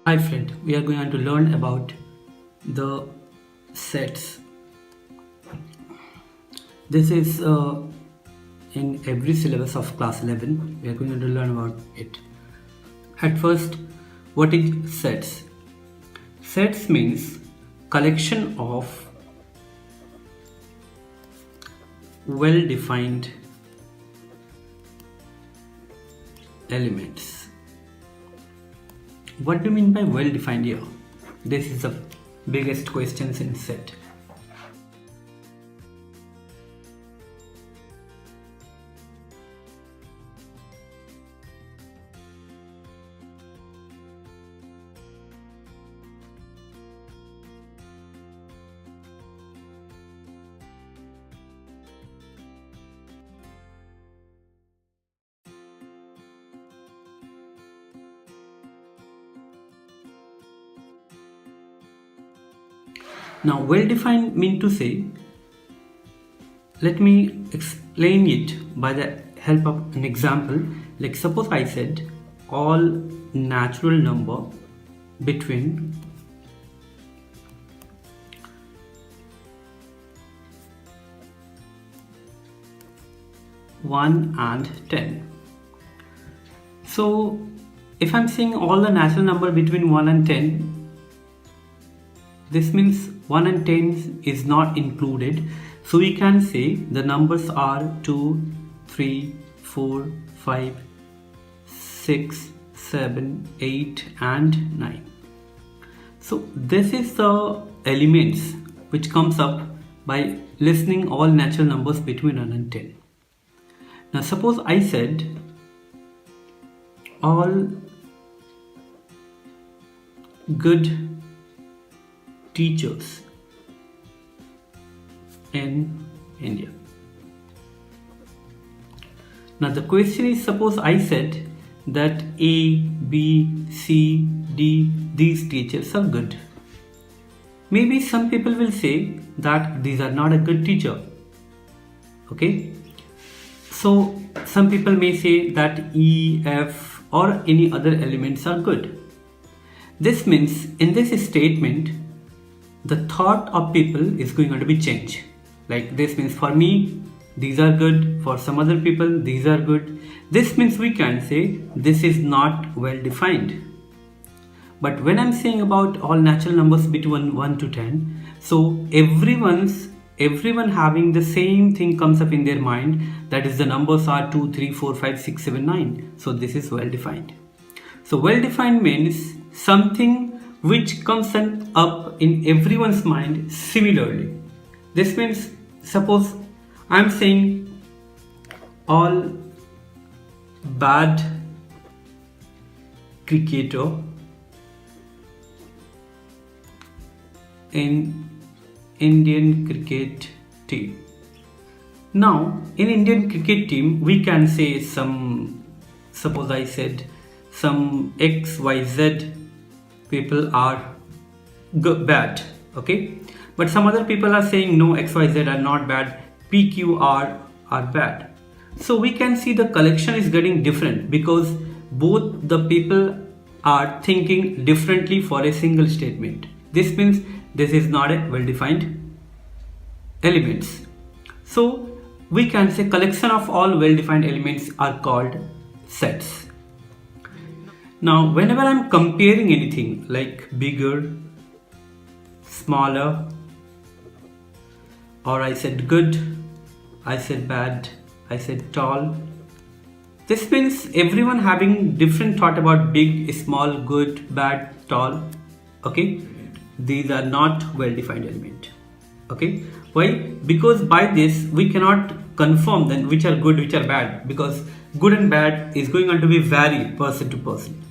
Hi friend, we are going to learn about the sets. This is in every syllabus of class 11. We are going to learn about it. At first, what is sets? Sets means collection of well-defined elements. What do you mean by well-defined here? This is the biggest questions in set. Now, well-defined mean to say, let me explain it by the help of an example. Like suppose I said all natural number between 1 and 10. So if I'm saying all the natural number between 1 and 10, this means 1 and 10 is not included. So we can say the numbers are 2, 3, 4, 5, 6, 7, 8 and 9. So this is the elements which comes up by listening all natural numbers between 1 and 10. Now suppose I said all good teachers in India. Now the question is, suppose I said that A, B, C, D, these teachers are good. Maybe some people will say that these are not a good teacher. Okay. So some people may say that E, F or any other elements are good. This means in this statement, the thought of people is going to be changed. Like this means for me, these are good. For some other people, these are good. This means we can say this is not well defined. But when I'm saying about all natural numbers between 1 to 10, so everyone having the same thing comes up in their mind, that is the numbers are 2, 3, 4, 5, 6, 7, 9. So this is well defined. So well defined means something which comes up in everyone's mind similarly. This means suppose I'm saying all bad cricketer in Indian cricket team. Now in Indian cricket team we can say suppose I said some XYZ people are bad, okay, but some other people are saying no, XYZ are not bad, PQR are bad. So we can see the collection is getting different because both the people are thinking differently for a single statement. This means this is not a well-defined elements. So we can say collection of all well-defined elements are called sets. Now whenever I'm comparing anything like bigger, smaller, or I said good, I said bad, I said tall, this means everyone having different thought about big, small, good, bad, tall. Okay, these are not well-defined element. Okay, why? Because by this we cannot confirm then which are good, which are bad, because good and bad is going on to be vary person to person.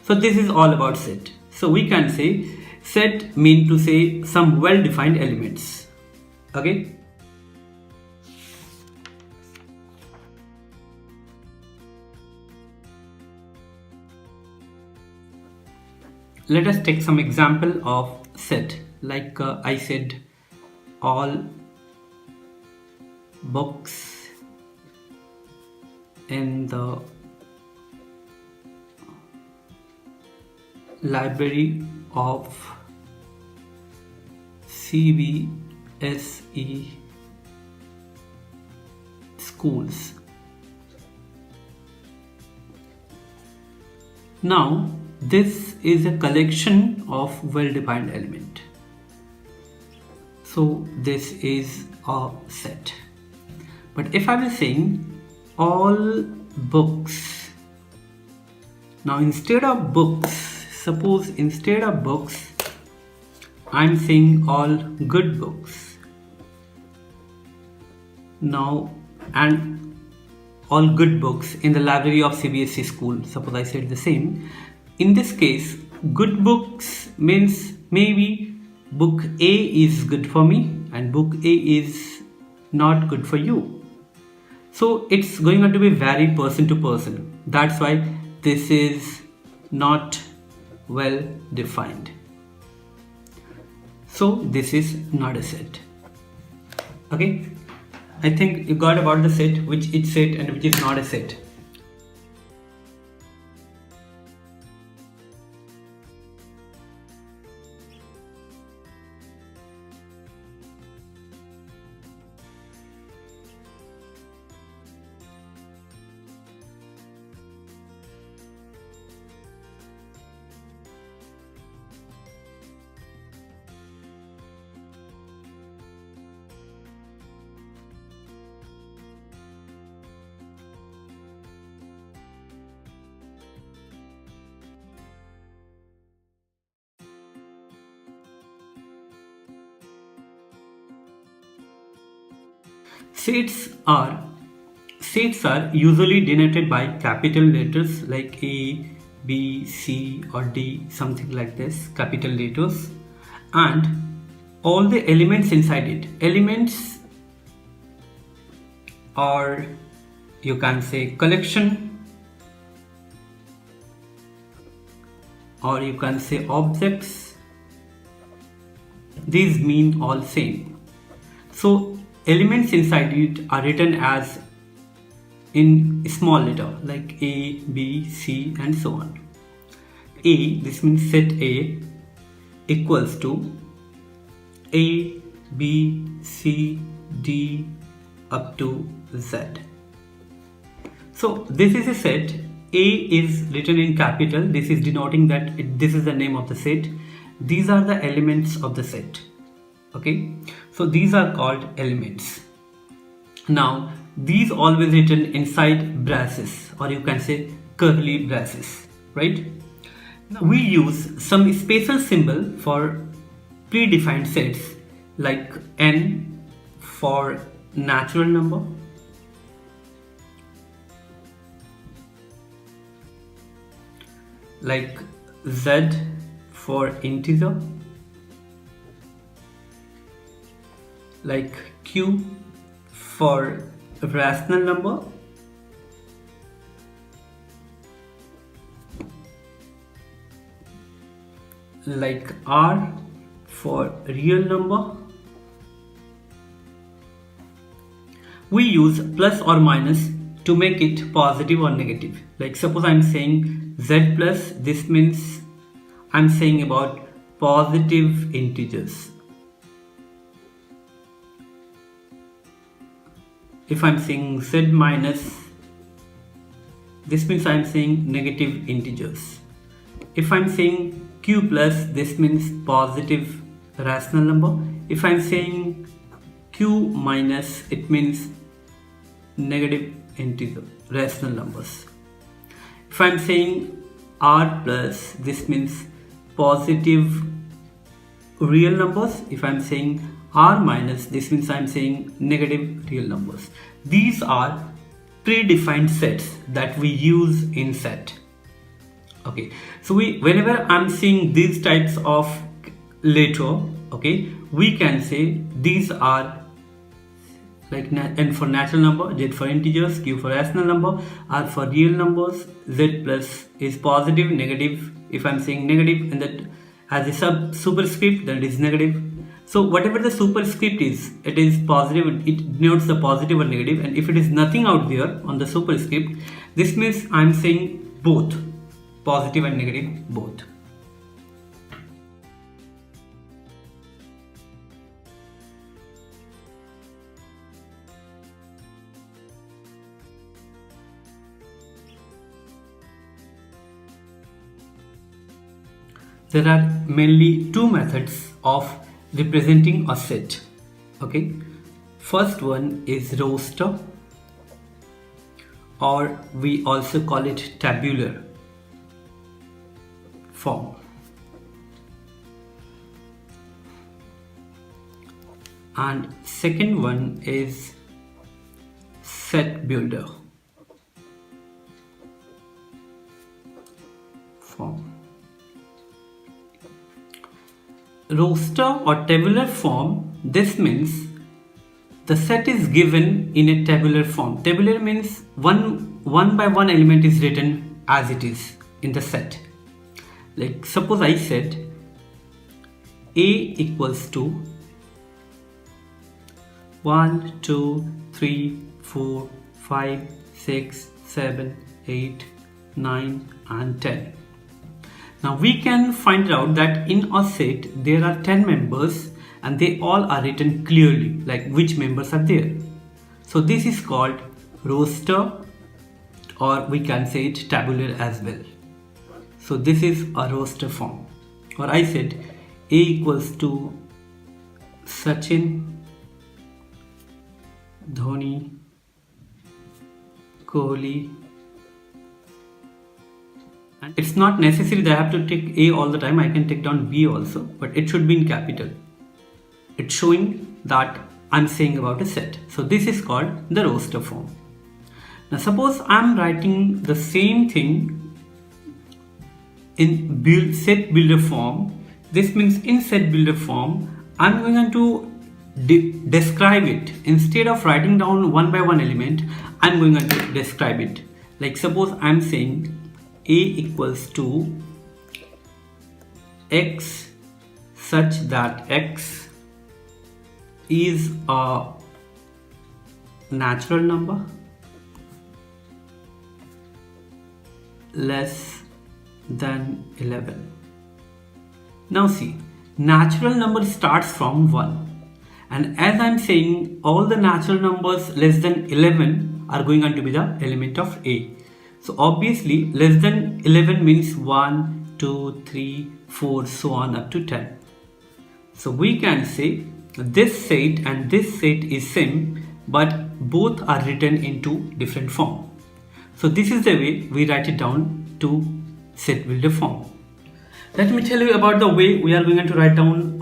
So this is all about set. So we can say set mean to say some well-defined elements. Okay. Let us take some example of set. Like I said all books in the library of CBSE schools. Now this is a collection of well-defined element. So this is a set. But if I was saying all books, now instead of books, suppose instead of books, I'm saying all good books. Now, and all good books in the library of CBSE school, suppose I said the same. In this case, good books means maybe book A is good for me and book A is not good for you. So it's going to be vary person to person. That's why this is not well defined. So this is not a set. Okay, I think you got about the set, which is set and which is not a set. Sets are usually denoted by capital letters like A, B, C or D, something like this, capital letters, and all the elements inside it. Elements, or you can say collection, or you can say objects. These mean all same. So elements inside it are written as in small letter like A, B, C and so on. A, this means set A equals to A, B, C, D up to Z. So this is a set. A is written in capital. This is denoting that this is the name of the set. These are the elements of the set. Okay, so these are called elements. Now these always written inside braces, or you can say curly braces, right? Now, we use some special symbol for predefined sets like N for natural number, like Z for integer, like Q for rational number, like R for real number. We use plus or minus to make it positive or negative. Like suppose I'm saying Z plus, this means I'm saying about positive integers. If I'm saying Z minus, this means I'm saying negative integers. If I'm saying Q plus, this means positive rational number. If I'm saying Q minus, it means negative integer rational numbers. If I'm saying R plus, this means positive real numbers. If I'm saying R minus, this means I'm saying negative real numbers. These are predefined sets that we use in set. Okay, so whenever I'm seeing these types of letter, okay, we can say these are like N for natural number, Z for integers, Q for rational number, R for real numbers, Z plus is positive, negative. If I'm saying negative and that has a superscript, then it is negative. So whatever the superscript is, it is positive, it denotes the positive or negative, and if it is nothing out there on the superscript, this means I'm saying both, positive and negative both. there are mainly two methods of representing a set. Okay, first one is roster, or we also call it tabular form. And second one is set builder form. Roster or tabular form, this means the set is given in a tabular form. Tabular means one by one element is written as it is in the set. Like suppose I said A equals to 1, 2, 3, 4, 5, 6, 7, 8, 9 and 10. Now we can find out that in a set there are 10 members and they all are written clearly, like which members are there. So this is called roster, or we can say it tabular as well. So this is a roster form. Or I said A equals to Sachin, Dhoni, Kohli. And it's not necessary that I have to take A all the time. I can take down B also, but it should be in capital. It's showing that I'm saying about a set. So this is called the roster form. Now suppose I'm writing the same thing in set builder form. This means in set builder form, I'm going to describe it. Instead of writing down one by one element, I'm going to describe it. Like suppose I'm saying A equals to X such that X is a natural number less than 11. Now see, natural number starts from 1, and as I'm saying, all the natural numbers less than 11 are going on to be the element of A. So obviously less than 11 means 1, 2, 3, 4, so on up to 10. So we can say this set and this set is same, but both are written into different form. So this is the way we write it down to set builder form. Let me tell you about the way we are going to write down,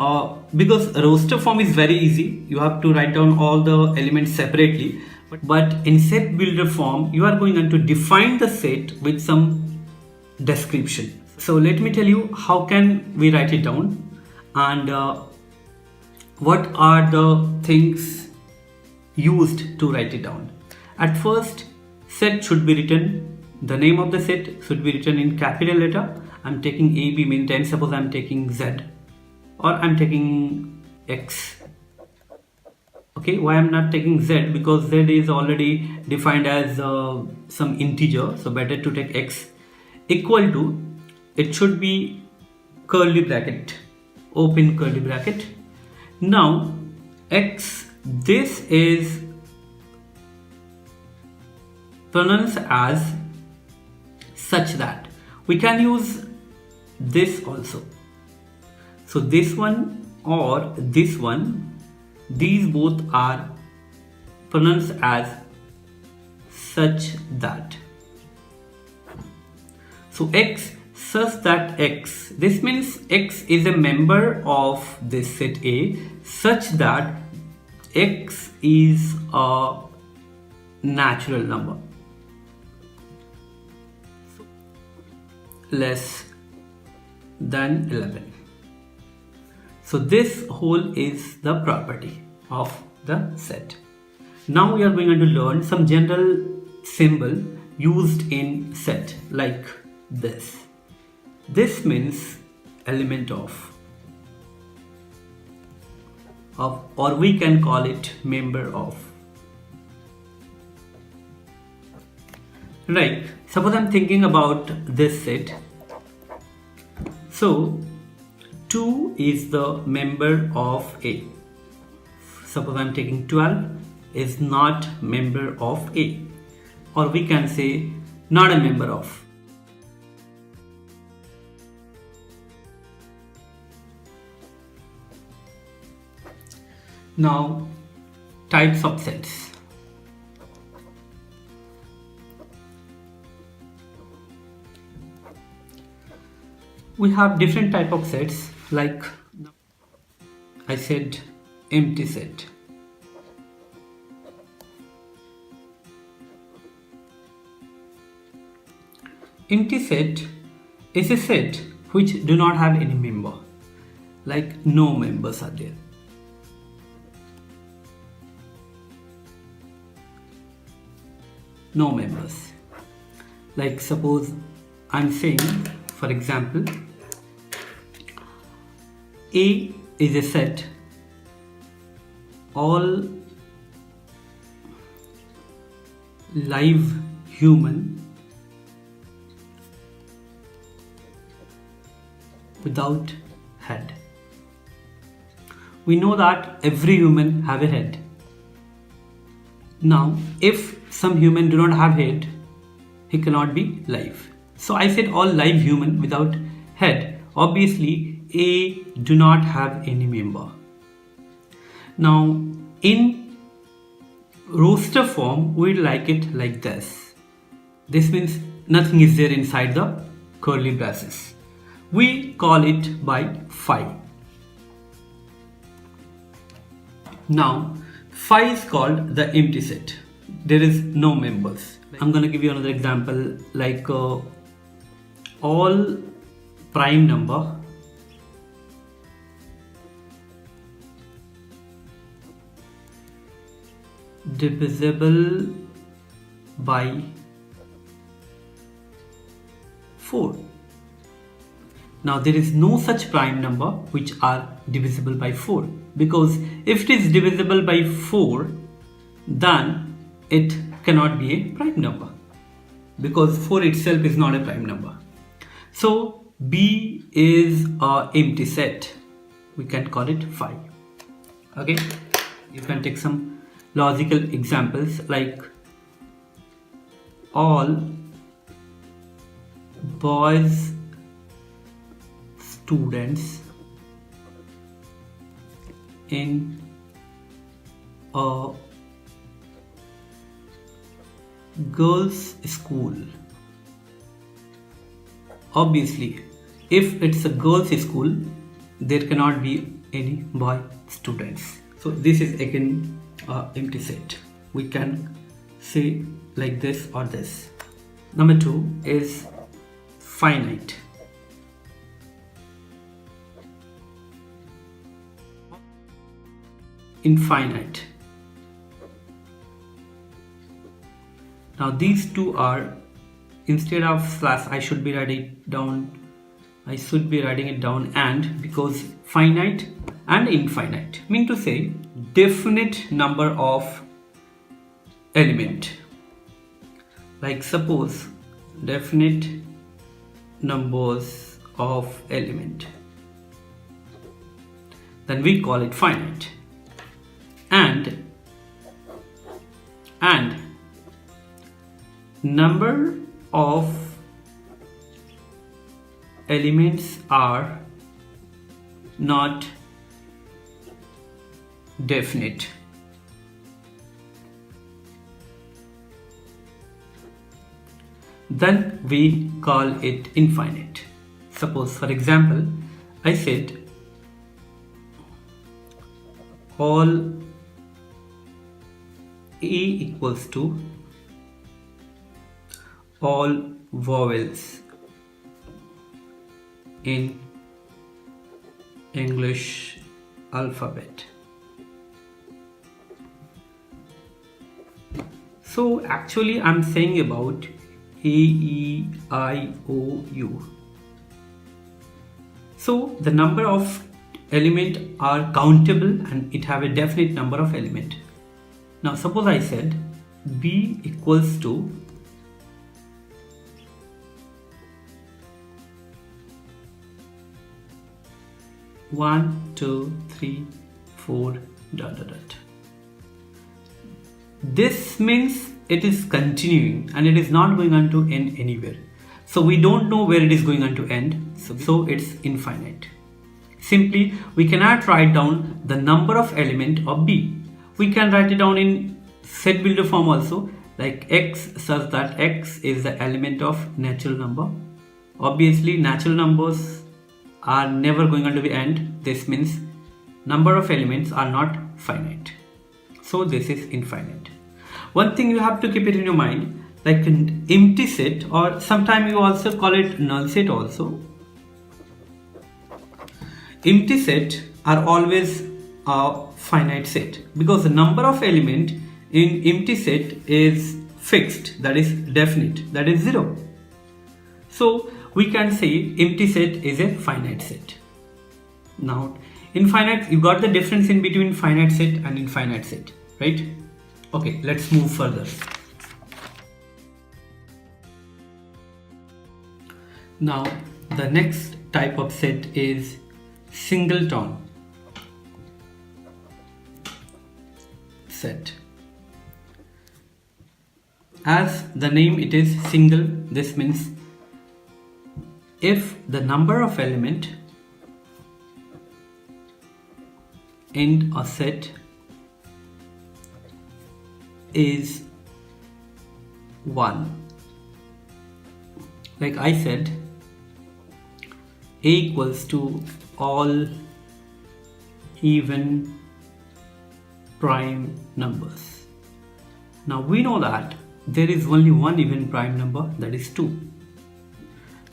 because roster form is very easy. You have to write down all the elements separately. But in set builder form, you are going to define the set with some description. So let me tell you how can we write it down and what are the things used to write it down. At first, set should be written, the name of the set should be written in capital letter. I'm taking A, B meantime, suppose I'm taking Z or I'm taking X. Okay, why I'm not taking Z? Because Z is already defined as some integer, so better to take X. Equal to, it should be curly bracket, open curly bracket. Now X, this is pronounced as such that. We can use this also. So this one or this one, these both are pronounced as such that. So X, such that X, this means X is a member of this set A such that X is a natural number less than 11. So this whole is the property of the set. Now we are going to learn some general symbol used in set, like this. This means element of, or we can call it member of. Right, suppose I'm thinking about this set. So 2 is the member of A. Suppose I'm taking 12 is not member of A, or we can say not a member of. Now, types of sets. We have different type of sets, like I said, empty set. Empty set is a set which do not have any member, like no members are there. No members. Like suppose I'm saying, for example, A is a set, all live human without head. We know that every human have a head. Now, if some human do not have head, he cannot be live. So I said all live human without head. Obviously, A do not have any member. Now, in roster form, we like it like this. This means nothing is there inside the curly braces. We call it by phi. Now, phi is called the empty set. There is no members. I'm going to give you another example, like all prime number divisible by 4. Now there is no such prime number which are divisible by 4, because if it is divisible by 4, then it cannot be a prime number, because 4 itself is not a prime number. So B is an empty set. We can call it phi. Okay, you can take some logical examples, like all boys students in a girls' school. Obviously, if it's a girls' school, there cannot be any boy students. So this is again empty set. We can say like this or this. Number 2 is finite. Infinite. Now these two are, instead of slash, I should be writing it down and, because finite and infinite mean to say definite number of element. Like suppose definite numbers of element, then we call it finite. And number of elements are not definite. Then we call it infinite. Suppose, for example, I said all A equals to all vowels in English alphabet. So actually I'm saying about A, E, I, O, U. So the number of element are countable and it have a definite number of element. Now suppose I said B equals to one, two, three, four, ... This means it is continuing and it is not going on to end anywhere. So we don't know where it is going on to end. So it's infinite. Simply, we cannot write down the number of element of B. We can write it down in set builder form also, like x, such that x is the element of natural number. Obviously, natural numbers are never going to be end. This means number of elements are not finite. So this is infinite. One thing you have to keep it in your mind, like an empty set, or sometimes you also call it null set also. Empty set are always a finite set because the number of element in empty set is fixed, that is definite, that is 0. So we can say empty set is a finite set. Now infinite, you got the difference in between finite set and infinite set, right? Okay, let's move further. Now the next type of set is Singleton Set. As the name it is single, this means if the number of element in a set is 1. Like I said, A equals to all even prime numbers. Now we know that there is only one even prime number, that is 2.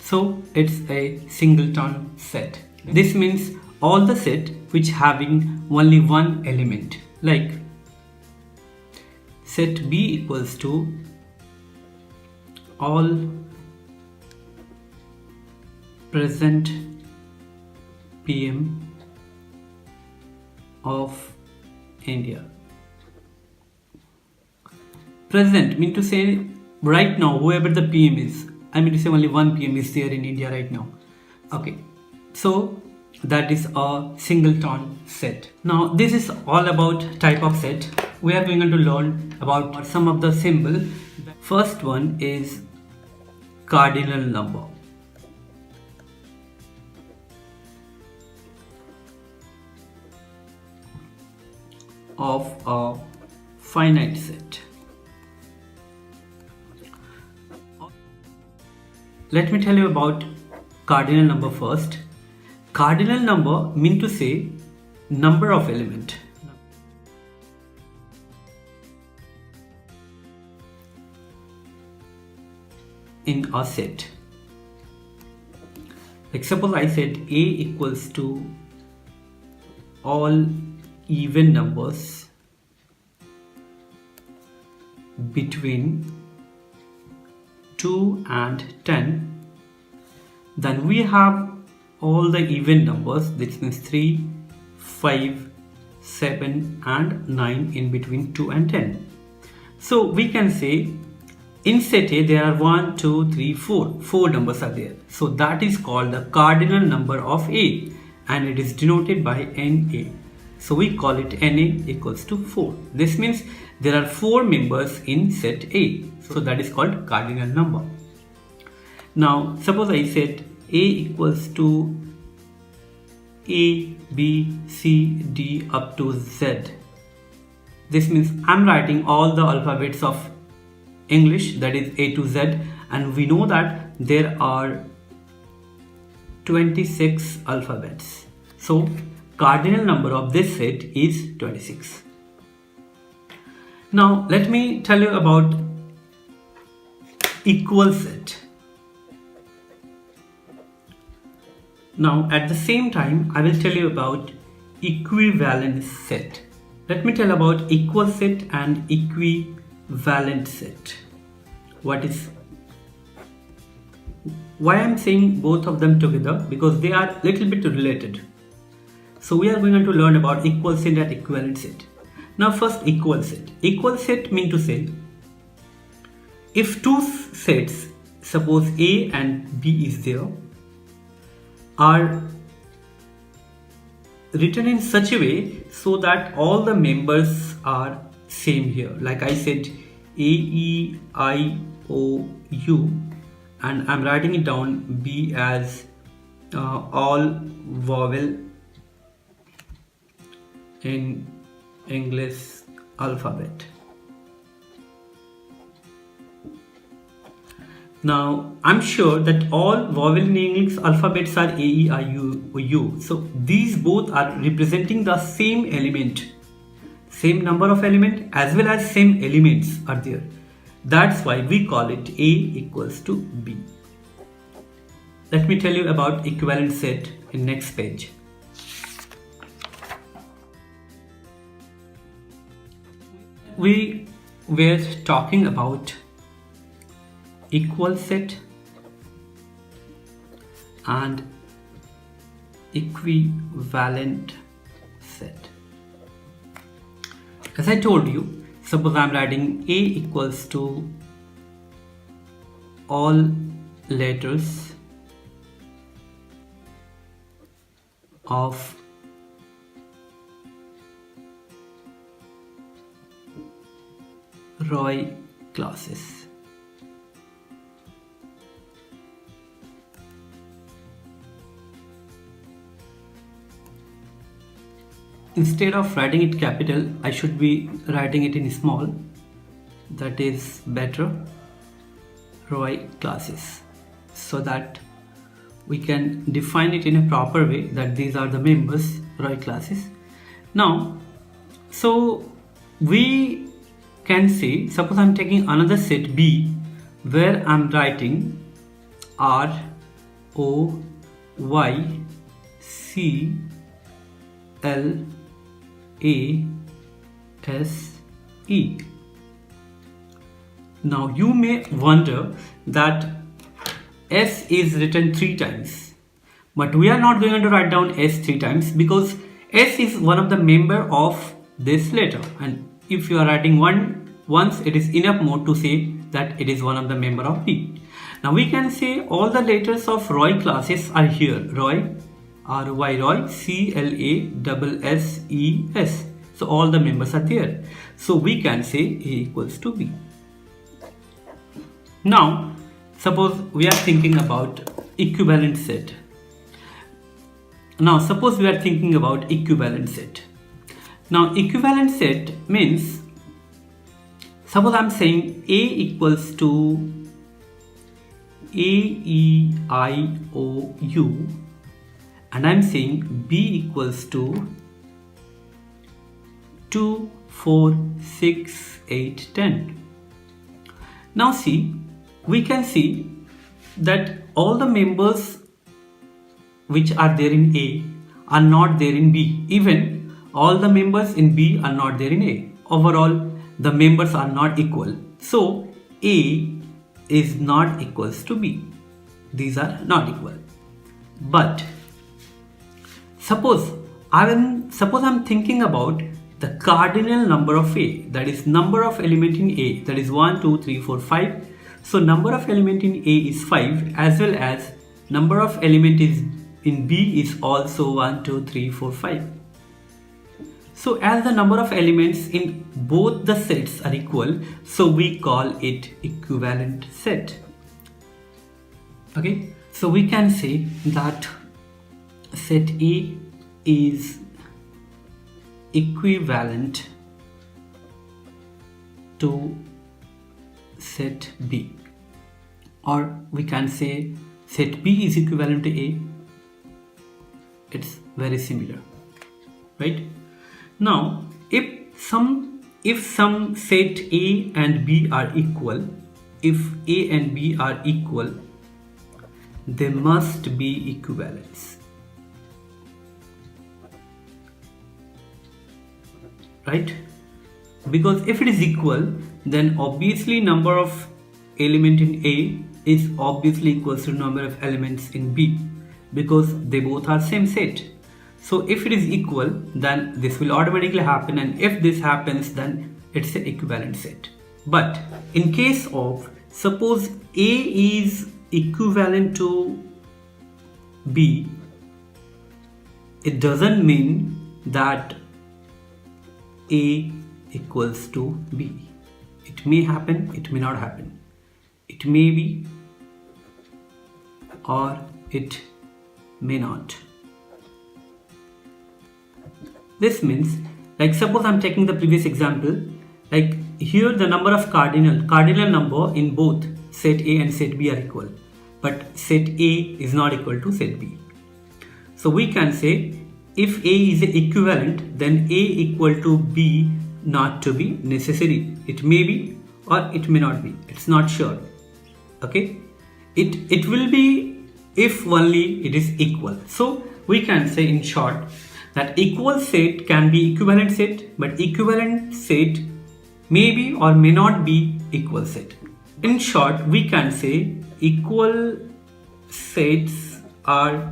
So it's a singleton set. This means all the set which having only one element, like set B equals to all present PM of India. Present mean to say right now, whoever the PM is, I mean to say only one PM is there in India right now. Okay, so that is a singleton set. Now this is all about type of set. We are going to learn about some of the symbol. The first one is cardinal number. Of a finite set. Let me tell you about cardinal number first. Cardinal number mean to say number of element. In a set. Like suppose I said A equals to all even numbers between 2 and 10, then we have all the even numbers, this means 3, 5, 7 and 9 in between 2 and 10. So we can say in set A there are 1, 2, 3, 4. 4 numbers are there. So that is called the cardinal number of A and it is denoted by NA. So we call it NA equals to 4. This means there are 4 members in set A. So that is called cardinal number. Now suppose I said A equals to A, B, C, D up to Z. This means I'm writing all the alphabets of English, that is A to Z, and we know that there are 26 alphabets. So cardinal number of this set is 26. Now let me tell you about equal set. Now at the same time I will tell you about equivalent set. Let me tell about equal set and equivalent set. Why I'm saying both of them together? Because they are little bit related. So we are going to learn about equal set and equivalent set. Now first equal set. Equal set mean to say if two sets, suppose A and B is there, are written in such a way so that all the members are same here. Like I said A, E, I, O, U, and I'm writing it down B as all vowel in English alphabet. Now, I'm sure that all vowel in English alphabets are A, E, I, U, U. So these both are representing the same element, same number of element as well as same elements are there. That's why we call it A equals to B. Let me tell you about equivalent set in next page. We were talking about equal set and equivalent set. As I told you, suppose I am writing A equals to all letters of Roy classes. Instead of writing it capital, I should be writing it in small. That is better. Roy classes, so that we can define it in a proper way that these are the members, Roy classes. Now, so we can say, suppose I'm taking another set B where I'm writing R O Y C L A S E. Now you may wonder that S is written 3 times, but we are not going to write down S 3 times because S is one of the member of this letter, and if you are writing once, it is enough more to say that it is one of the member of B. Now we can say all the letters of Roy classes are here. Roy, R-O-Y, Roy, C-L-A-S-S-E-S. So all the members are there. So we can say A equals to B. Now, suppose we are thinking about equivalent set. Now, suppose we are thinking about equivalent set. Now, equivalent set means, suppose I am saying A equals to A, E, I, O, U, and I am saying B equals to 2, 4, 6, 8, 10. Now see, we can see that all the members which are there in A are not there in B. Even all the members in B are not there in A. Overall, the members are not equal. So A is not equals to B. These are not equal. But suppose I'm thinking about the cardinal number of A, that is number of element in A, that is 1, 2, 3, 4, 5. So number of element in A is 5, as well as number of element is in B is also 1, 2, 3, 4, 5. So as the number of elements in both the sets are equal, so we call it equivalent set. Okay, so we can say that set A is equivalent to set B, or we can say set B is equivalent to A. It's very similar, right? Now, if some set A and B are equal, if A and B are equal, there must be equivalence, right? Because if it is equal, then obviously number of element in A is obviously equals to number of elements in B, because they both are same set. So if it is equal, then this will automatically happen, and if this happens, then it's an equivalent set. But in case of, suppose A is equivalent to B, it doesn't mean that A equals to B. It may happen, it may not happen. It may be, or it may not. This means Like suppose I'm taking the previous example, like here the number of cardinal number in both set A and set B are equal, but set A is not equal to set B. So we can say if A is equivalent, then A equal to B not to be necessary. It may be or it may not be. It's not sure. Okay. It will be if only it is equal. So we can say in short that equal set can be equivalent set, but equivalent set may be or may not be equal set. In short, we can say equal sets are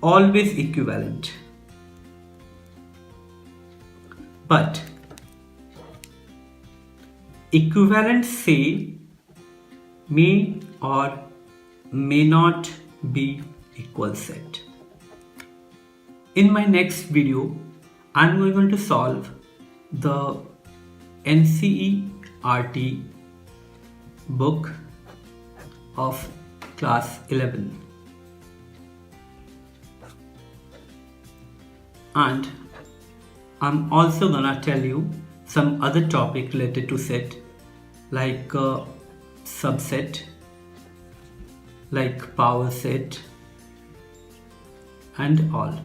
always equivalent, but equivalent set may or may not be equal set. In my next video, I'm going to solve the NCERT book of class 11. And I'm also gonna tell you some other topic related to set, like subset, like power set and all.